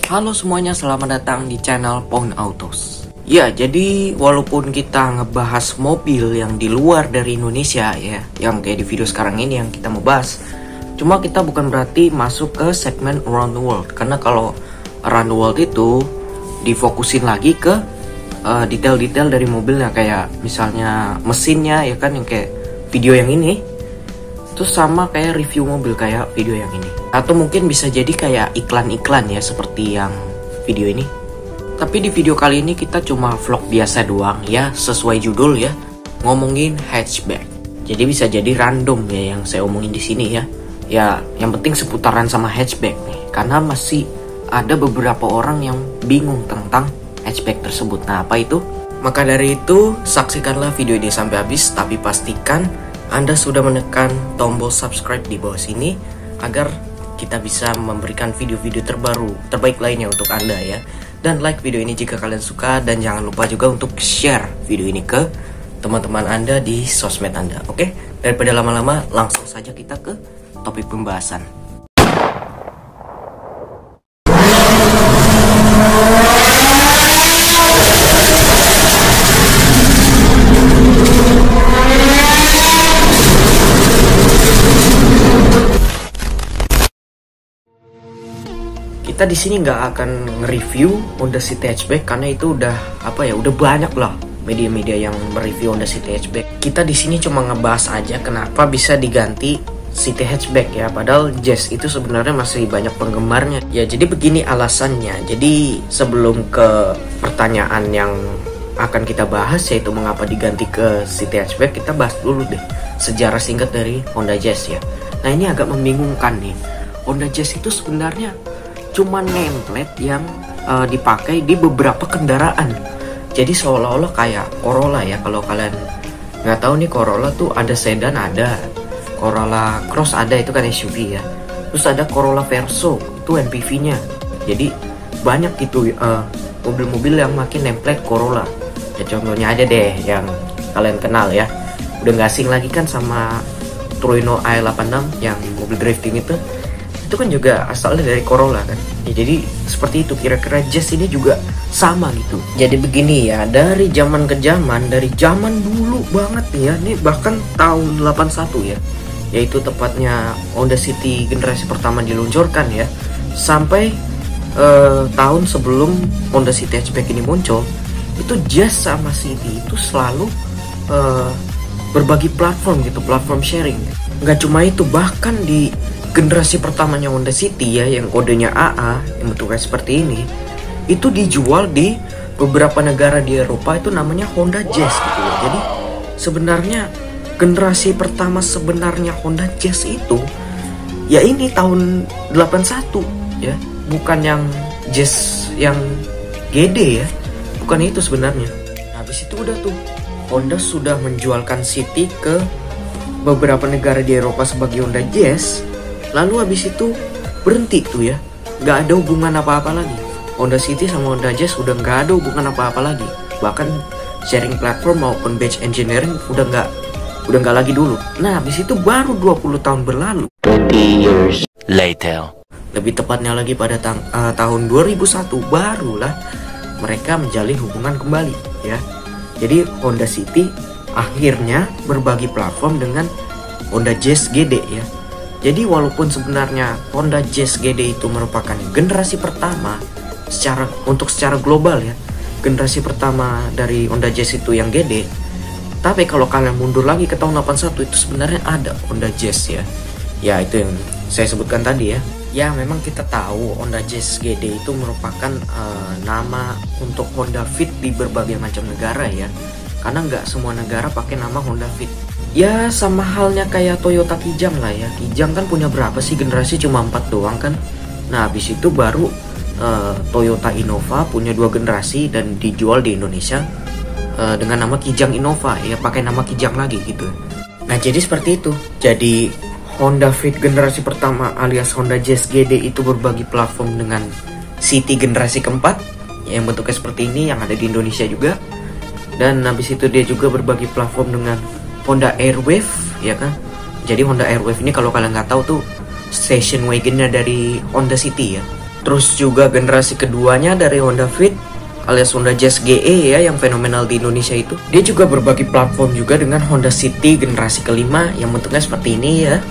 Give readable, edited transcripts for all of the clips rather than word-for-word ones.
Halo semuanya, selamat datang di channel Pohon Autos. Ya, jadi walaupun kita ngebahas mobil yang di luar dari Indonesia ya, yang kayak di video sekarang ini yang kita mau bahas, cuma kita bukan berarti masuk ke segmen around the world. Karena kalau around the world itu difokusin lagi ke detail-detail dari mobilnya, kayak misalnya mesinnya ya kan, yang kayak video yang ini. Terus sama kayak review mobil kayak video yang ini. Atau mungkin bisa jadi kayak iklan-iklan ya, seperti yang video ini. Tapi di video kali ini kita cuma vlog biasa doang ya, sesuai judul ya, ngomongin hatchback. Jadi bisa jadi random ya yang saya omongin di sini ya. Ya, yang penting seputaran sama hatchback nih. Karena masih ada beberapa orang yang bingung tentang hatchback tersebut. Nah, apa itu? Maka dari itu, saksikanlah video ini sampai habis, tapi pastikan Anda sudah menekan tombol subscribe di bawah sini agar kita bisa memberikan video-video terbaik lainnya untuk Anda ya. Dan like video ini jika kalian suka, dan jangan lupa juga untuk share video ini ke teman-teman Anda di sosmed Anda. Oke, daripada lama-lama, langsung saja kita ke topik pembahasan. Kita di sini nggak akan nge-review Honda City Hatchback karena itu udah udah banyak lah media-media yang mereview Honda City Hatchback. Kita di sini cuma ngebahas aja kenapa bisa diganti City Hatchback ya, padahal Jazz itu sebenarnya masih banyak penggemarnya. Ya, jadi begini alasannya. Jadi sebelum ke pertanyaan yang akan kita bahas, yaitu mengapa diganti ke City Hatchback, kita bahas dulu deh sejarah singkat dari Honda Jazz ya. Nah, ini agak membingungkan nih. Honda Jazz itu sebenarnya cuma nameplate yang dipakai di beberapa kendaraan. Jadi seolah-olah kayak Corolla ya. Kalau kalian nggak tahu nih, Corolla tuh ada sedan, ada Corolla Cross, ada itu kan SUV ya. Terus ada Corolla Verso, itu MPV-nya. Jadi banyak gitu mobil-mobil yang makin nameplate Corolla. Ya contohnya aja deh yang kalian kenal ya. Udah nggak asing lagi kan sama Trueno i86 yang mobil drifting itu kan juga asalnya dari Corolla kan ya. Jadi seperti itu, kira-kira Jazz ini juga sama gitu. Jadi begini ya, dari zaman ke zaman, dari zaman dulu banget nih ya, ini bahkan tahun 81 ya, yaitu tepatnya Honda City generasi pertama diluncurkan ya, sampai tahun sebelum Honda City Hatchback ini muncul, itu Jazz sama City itu selalu berbagi platform gitu, platform sharing. Nggak cuma itu, bahkan di generasi pertamanya Honda City ya, yang kodenya AA, yang bentuknya seperti ini, itu dijual di beberapa negara di Eropa, itu namanya Honda Jazz gitu ya. Jadi sebenarnya generasi pertama sebenarnya Honda Jazz itu ya ini tahun 81 ya, bukan yang Jazz yang GD ya, bukan itu sebenarnya. Nah, habis itu udah tuh Honda sudah menjualkan City ke beberapa negara di Eropa sebagai Honda Jazz. Lalu habis itu berhenti tuh ya, nggak ada hubungan apa-apa lagi. Honda City sama Honda Jazz udah nggak ada hubungan apa-apa lagi. Bahkan sharing platform maupun badge engineering udah nggak lagi dulu. Nah, habis itu baru 20 tahun berlalu, 20 years later, lebih tepatnya lagi pada tahun 2001, barulah mereka menjalin hubungan kembali ya. Jadi Honda City akhirnya berbagi platform dengan Honda Jazz GD ya. Jadi walaupun sebenarnya Honda Jazz GD itu merupakan generasi pertama secara global ya, generasi pertama dari Honda Jazz itu yang GD, tapi kalau kalian mundur lagi ke tahun 81, itu sebenarnya ada Honda Jazz ya. Ya, itu yang saya sebutkan tadi ya. Ya, memang kita tahu Honda Jazz GD itu merupakan nama untuk Honda Fit di berbagai macam negara ya. Karena nggak semua negara pakai nama Honda Fit. Ya, sama halnya kayak Toyota Kijang lah ya. Kijang kan punya berapa sih generasi? Cuma 4 doang kan. Nah, habis itu baru Toyota Innova punya 2 generasi dan dijual di Indonesia dengan nama Kijang Innova ya, pakai nama Kijang lagi gitu. Nah, jadi seperti itu. Jadi Honda Fit generasi pertama alias Honda Jazz GD itu berbagi platform dengan City generasi keempat yang bentuknya seperti ini, yang ada di Indonesia juga. Dan habis itu dia juga berbagi platform dengan Honda Airwave ya kan. Jadi Honda Airwave ini kalau kalian nggak tahu tuh station wagonnya dari Honda City ya. Terus juga generasi keduanya dari Honda Fit alias Honda Jazz GE ya, yang fenomenal di Indonesia itu. Dia juga berbagi platform juga dengan Honda City generasi kelima yang bentuknya seperti ini ya.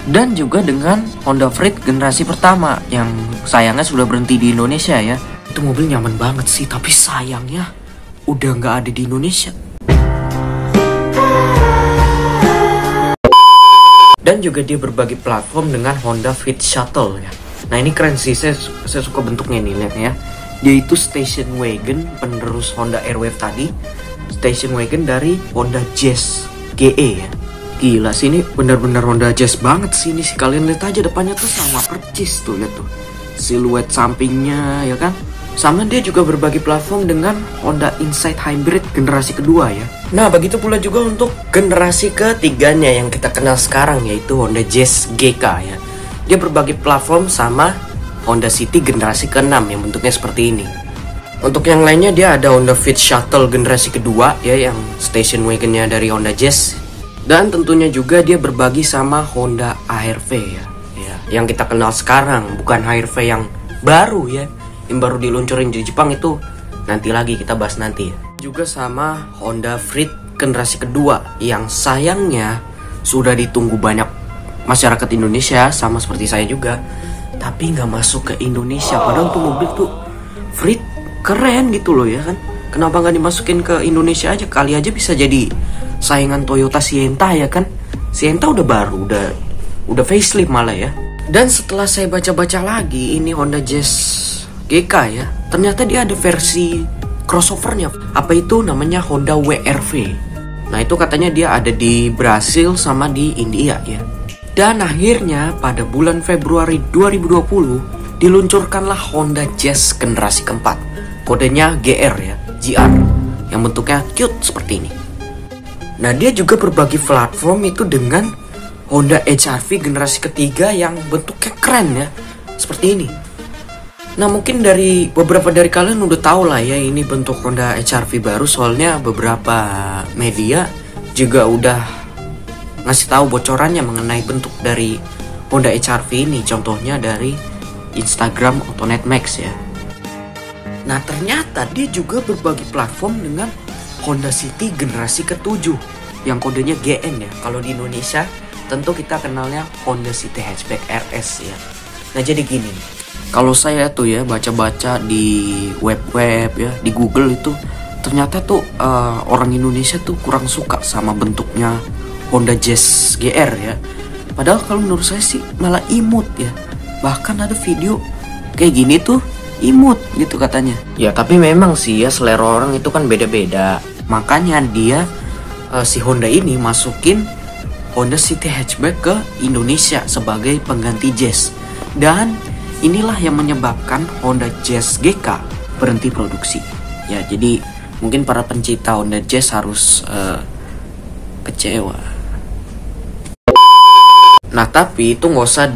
Dan juga dengan Honda Freed generasi pertama yang sayangnya sudah berhenti di Indonesia ya. Itu mobil nyaman banget sih, tapi sayangnya udah nggak ada di Indonesia. Dan juga dia berbagi platform dengan Honda Fit Shuttle ya. Nah ini keren sih, saya suka bentuknya nih, lihat ya. Dia itu station wagon penerus Honda Airwave tadi. Station wagon dari Honda Jazz GE ya. Gila sih, ini benar-benar Honda Jazz banget sih ini sih. Kalian lihat aja depannya tuh sama percis tuh, lihat tuh. Siluet sampingnya ya kan. Sama dia juga berbagi platform dengan Honda Insight Hybrid generasi kedua ya. Nah begitu pula juga untuk generasi ketiganya yang kita kenal sekarang, yaitu Honda Jazz GK ya. Dia berbagi platform sama Honda City generasi ke-6 yang bentuknya seperti ini. Untuk yang lainnya dia ada Honda Fit Shuttle generasi kedua ya, yang station wagonnya dari Honda Jazz. Dan tentunya juga dia berbagi sama Honda HR-V ya, yang kita kenal sekarang, bukan HR-V yang baru ya, yang baru diluncurin di Jepang itu nanti lagi kita bahas nanti ya. Juga sama Honda Freed generasi kedua yang sayangnya sudah ditunggu banyak masyarakat Indonesia, sama seperti saya juga, tapi nggak masuk ke Indonesia. Padahal tuh mobil tuh Freed keren gitu loh ya kan. Kenapa nggak dimasukin ke Indonesia aja? Kali aja bisa jadi saingan Toyota Sienta ya kan. Sienta udah baru, udah facelift malah ya. Dan setelah saya baca-baca lagi, ini Honda Jazz GK ya, ternyata dia ada versi crossovernya. Apa itu namanya? Honda WRV. Nah itu katanya dia ada di Brasil sama di India ya. Dan akhirnya pada bulan Februari 2020 diluncurkanlah Honda Jazz generasi keempat. Kodenya GR ya, GR, yang bentuknya cute seperti ini. Nah dia juga berbagi platform itu dengan Honda HR-V generasi ketiga yang bentuknya keren ya, seperti ini. Nah mungkin beberapa dari kalian udah tahu lah ya, ini bentuk Honda HR-V baru, soalnya beberapa media juga udah ngasih tahu bocorannya mengenai bentuk dari Honda HR-V ini, contohnya dari Instagram Autonet Max ya. Nah ternyata dia juga berbagi platform dengan Honda City generasi ke-7 yang kodenya GN ya. Kalau di Indonesia tentu kita kenalnya Honda City Hatchback RS ya. Nah jadi gini, kalau saya tuh ya baca-baca di web-web ya, di Google itu, ternyata tuh orang Indonesia tuh kurang suka sama bentuknya Honda Jazz GR ya. Padahal kalau menurut saya sih malah imut ya. Bahkan ada video kayak gini tuh imut gitu katanya. Ya tapi memang sih ya, selera orang itu kan beda-beda. Makanya dia si Honda ini masukin Honda City Hatchback ke Indonesia sebagai pengganti Jazz. Dan inilah yang menyebabkan Honda Jazz GK berhenti produksi. Ya jadi mungkin para pencinta Honda Jazz harus kecewa. Nah tapi itu nggak usah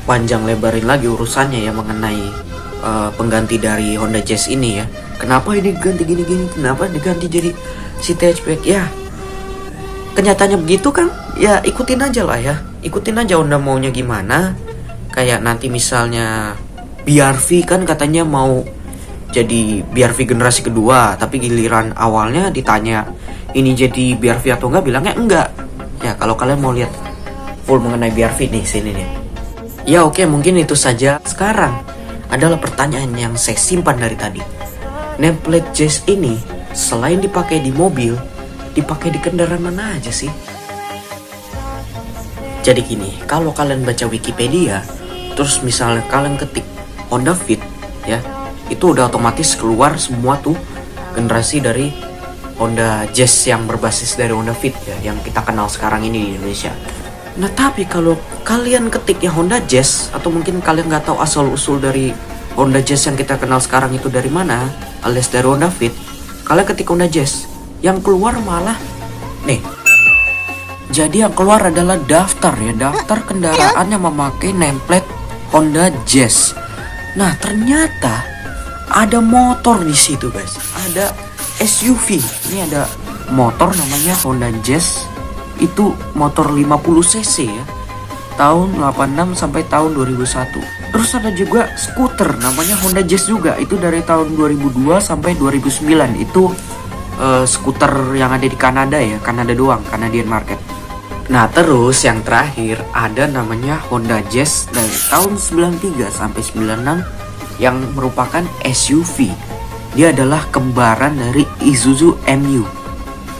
panjang lebarin lagi urusannya ya mengenai pengganti dari Honda Jazz ini ya. Kenapa ini diganti gini-gini? Kenapa diganti jadi City Hatchback? Ya kenyataannya begitu kan. Ya ikutin aja lah ya. Ikutin aja Honda maunya gimana. Kayak nanti misalnya BRV kan katanya mau jadi BRV generasi kedua, tapi giliran awalnya ditanya ini jadi BRV atau enggak, bilangnya enggak. Ya kalau kalian mau lihat full mengenai BRV nih sini nih. Ya oke, mungkin itu saja. Sekarang adalah pertanyaan yang saya simpan dari tadi. Nameplate Jazz ini selain dipakai di mobil, dipakai di kendaraan mana aja sih? Jadi gini, kalau kalian baca Wikipedia, terus misalnya kalian ketik Honda Fit ya, itu udah otomatis keluar semua tuh generasi dari Honda Jazz yang berbasis dari Honda Fit ya, yang kita kenal sekarang ini di Indonesia. Nah tapi kalau kalian ketiknya Honda Jazz, atau mungkin kalian nggak tahu asal usul dari Honda Jazz yang kita kenal sekarang itu dari mana, alias dari Honda Fit, kalian ketik Honda Jazz, yang keluar malah nih. Jadi yang keluar adalah daftar ya, daftar kendaraan yang memakai nameplate Honda Jazz. Nah ternyata ada motor di situ guys, ada SUV. Ini ada motor namanya Honda Jazz, itu motor 50 cc ya. tahun 86 sampai tahun 2001. Terus ada juga skuter namanya Honda Jazz juga, itu dari tahun 2002 sampai 2009. Itu skuter yang ada di Kanada ya, Kanada doang, Canadian market. Nah terus yang terakhir ada namanya Honda Jazz dari tahun 93 sampai 96 yang merupakan SUV. Dia adalah kembaran dari Isuzu MU.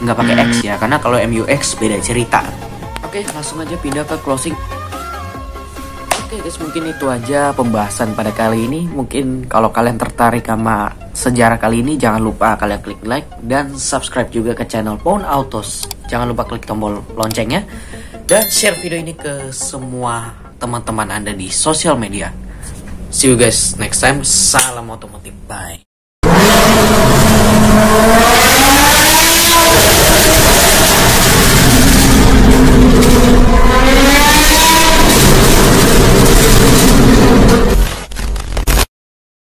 Nggak pakai X ya, karena kalau MUX beda cerita. Oke, langsung aja pindah ke closing. Oke guys, mungkin itu aja pembahasan pada kali ini. Mungkin kalau kalian tertarik sama sejarah kali ini, jangan lupa kalian klik like dan subscribe juga ke channel Pawn Autos. Jangan lupa klik tombol loncengnya dan share video ini ke semua teman-teman Anda di sosial media. See you guys next time. Salam otomotif. Bye.